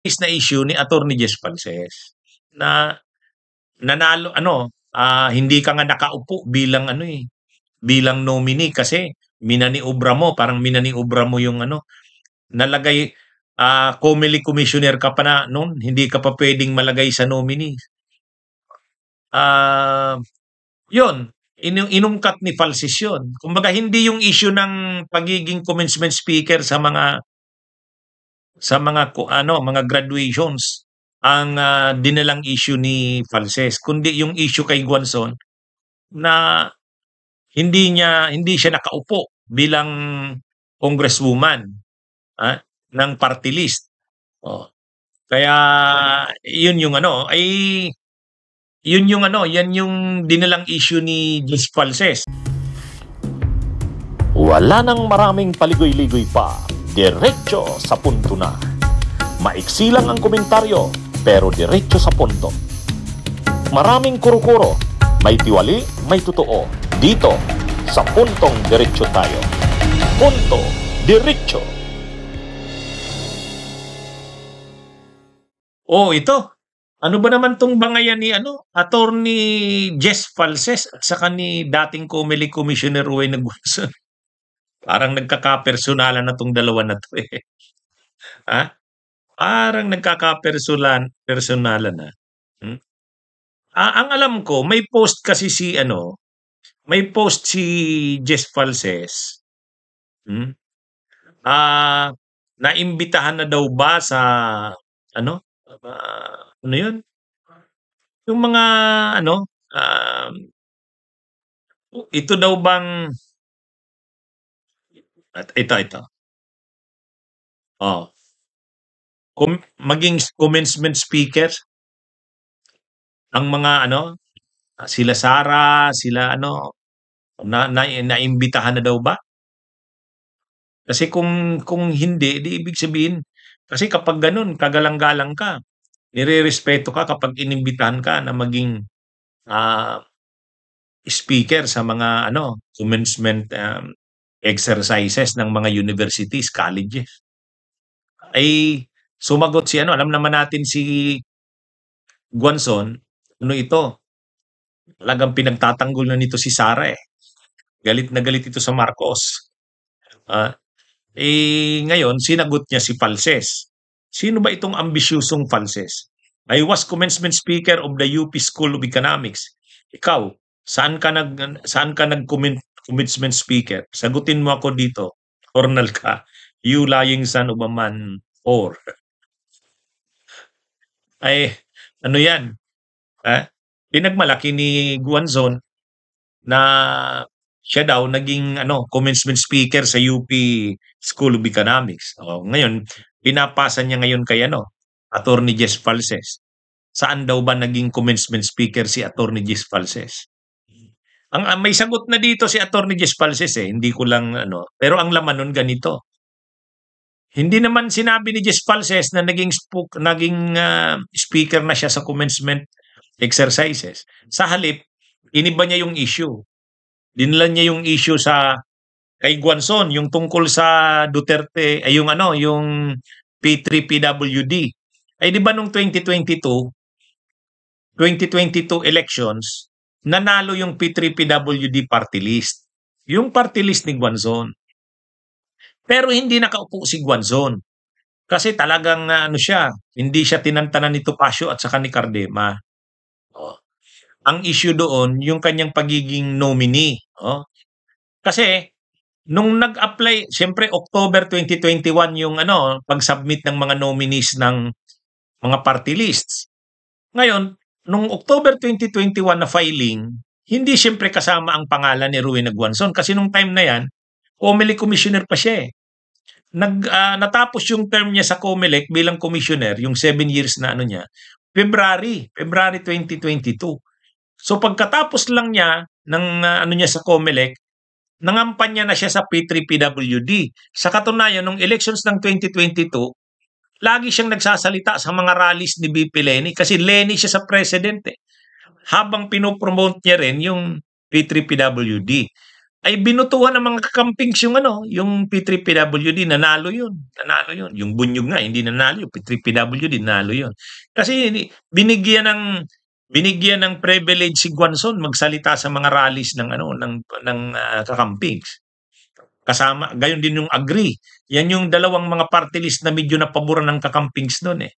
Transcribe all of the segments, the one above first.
is na issue ni Attorney Jess Falces na nanalo hindi ka nga nakaupo bilang bilang nominee kasi minaniobra mo, parang minaniobra mo yung nalagay COMELEC commissioner ka pa na noon, hindi ka pa pwedeng malagay sa nominee. Yun, inungkat ni Falces yun. Kumbaga hindi yung issue ng pagiging commencement speaker mga graduations ang dinalang issue ni Falces, kundi yung issue kay Guanzon na hindi siya nakaupo bilang congresswoman ng party list. Oh. Kaya yun yung yan yung dinalang issue ni Jess Falces. Wala nang maraming paligoy-ligoy pa. Diretso sa punto na. Maiksi lang ang komentaryo, pero diretso sa punto. Maraming kuro-kuro, may tiwali, may totoo. Dito, sa Puntong Diretso tayo. Punto Diretso. Ito. Ano ba naman tong bangayan ni Attorney Jess Falces at saka ni dating COMELEC Commissioner Rowena Guanzon? Parang nagkakapersonalan na tong dalawa na to eh. Parang nagkakapersonalan na. Ang alam ko, may post kasi si Jess Falces. Naimbitahan na daw ba sa ano yun? Yung mga ito daw bang ito. Maging commencement speaker ang mga sila Sara, sila naimbitahan na daw ba? Kasi kung hindi, di ibig sabihin, kasi kapag ganun, kagalang-galang ka, nirerespeto ka kapag inimbitahan ka na maging speaker sa mga commencement exercises ng mga universities, colleges. Ay sumagot si alam naman natin si Guanzon, ito? Talagang pinagtatanggol na nito si Sara eh. Galit na galit ito sa Marcos. Ngayon, sinagot niya si Falces. Sino ba itong ambisyusong Falces? I was commencement speaker of the UP School of Economics. Ikaw, saan ka nag-commencement speaker? Sagutin mo ako dito. Cornel ka. You lying son of a man or. Ano yan? Pinagmalaki ni Guanzon na siya daw naging commencement speaker sa UP School of Economics. Ngayon, pinapasa niya ngayon kay Attorney Jess Falces. Saan daw ba naging commencement speaker si Attorney Jess Falces? May sagot na dito si Attorney Jess Falces hindi ko lang pero ang laman nun ganito. Hindi naman sinabi ni Jess Falces na naging speaker na siya sa commencement exercises. Sa halip, iniba niya yung issue. Dinala niya yung issue kay Guanzon, yung tungkol sa Duterte, yung P3PWD. Di ba nung 2022 elections, nanalo yung P3PWD party list. Yung party list ni Guanzon. Pero hindi nakaupo si Guanzon. Kasi talagang hindi siya tinantanan ni Topacio at saka ni Cardema. Ang issue doon, yung kanyang pagiging nominee. Kasi, nung nag-apply, siyempre October 2021 yung pag-submit ng mga nominees ng mga party lists. Ngayon, nung October 2021 na filing, hindi siyempre kasama ang pangalan ni Rowena Guanzon kasi nung time na yan, COMELEC commissioner pa siya eh. Natapos yung term niya sa COMELEC bilang commissioner, yung 7 years na February 2022. So pagkatapos lang niya ng niya sa COMELEC, nangampanya na siya sa P3PWD. Sa katunayan, nung elections ng 2022, lagi siyang nagsasalita sa mga rallies ni BP Leni kasi Leni siya sa president eh. Habang pinopromote niya rin yung P3PWD. ay binutuhan ng mga kakampings yung yung P3PWD, nanalo yun. Nanalo yun. Yung Bunyog nga, hindi nanalo. Yung P3PWD, nanalo yun. Kasi binigyan ng privilege si Guanzon magsalita sa mga rallies ng kakampings. Kasama, gayon din yung agree. Yan yung dalawang mga party list na medyo napaboran ng kakampings doon eh.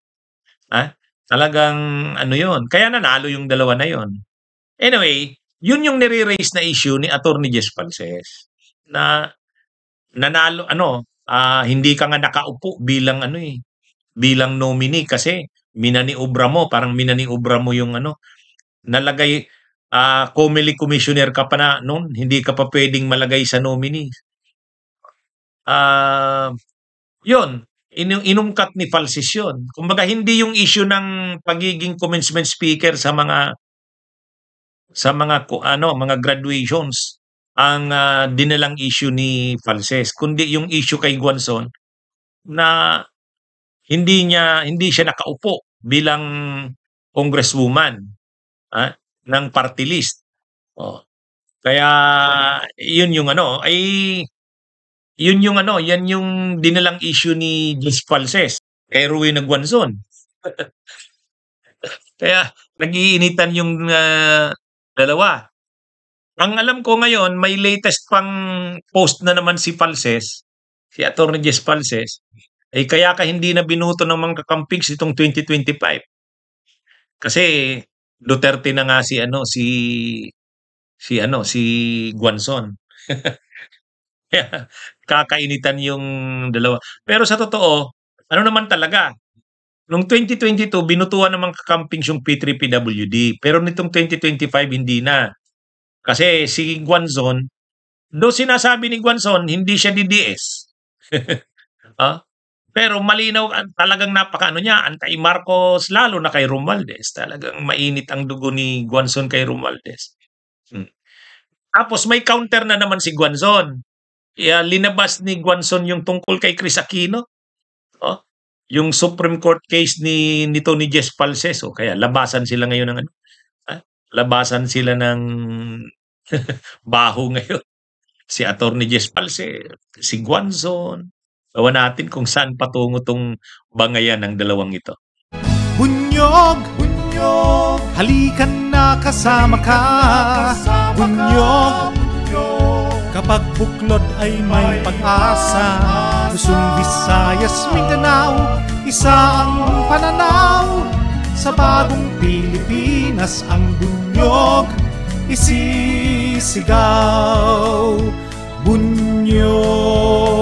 Talagang yun. Kaya nanalo yung dalawa na yun. Anyway, yun yung nire-raise na issue ni Attorney Jess Falces na nanalo hindi ka nga nakaupo bilang bilang nominee kasi minaniobra mo, parang minaniobra mo yung nalagay COMELEC commissioner ka pa na noon, hindi ka pa pwedeng malagay sa nominee. Yun, inungkat ni Falces yun. Kumbaga hindi yung issue ng pagiging commencement speaker sa mga mga graduations ang dinalang issue ni Falces, kundi yung issue kay Guanzon na hindi siya nakaupo bilang congresswoman ng party list. Kaya yun yung yan yung dinalang issue ni Jess Falces kay Rowena Guanzon. Kaya nag-iinitan yung dalawa. Ang alam ko ngayon, may latest pang post na naman si Falces, si Attorney Jess Falces, kaya ka hindi na binuto ng mga kakampings itong 2025. Kasi Duterte na nga si Guanzon. Kaya kakainitan yung dalawa. Pero sa totoo, naman talaga, noong 2022, binutuhan ng mga kakampings yung P3PWD. Pero nitong 2025, hindi na. Kasi si Guanzon, sinasabi ni Guanzon, hindi siya DDS. Pero malinaw, talagang niya, anti-Marcos, lalo na kay Romualdez. Talagang mainit ang dugo ni Guanzon kay Romualdez. Tapos may counter na naman si Guanzon. Linabas ni Guanzon yung tungkol kay Chris Aquino. Yung Supreme Court case nito ni Jess Falces. Kaya labasan sila ngayon ng labasan sila ng baho ngayon. Si Attorney Jess Falces, si Guanzon. Gawa natin kung saan patungo tong bangayan ng dalawang ito. Bunyog, bunyog, halikan na kasama ka. Bunyog, kapag buklod ay may pag-asa. Luzon, Visayas, Mindanao, isa ang pananaw. Sa bagong Pilipinas ang bunyog isisigaw. Bunyog.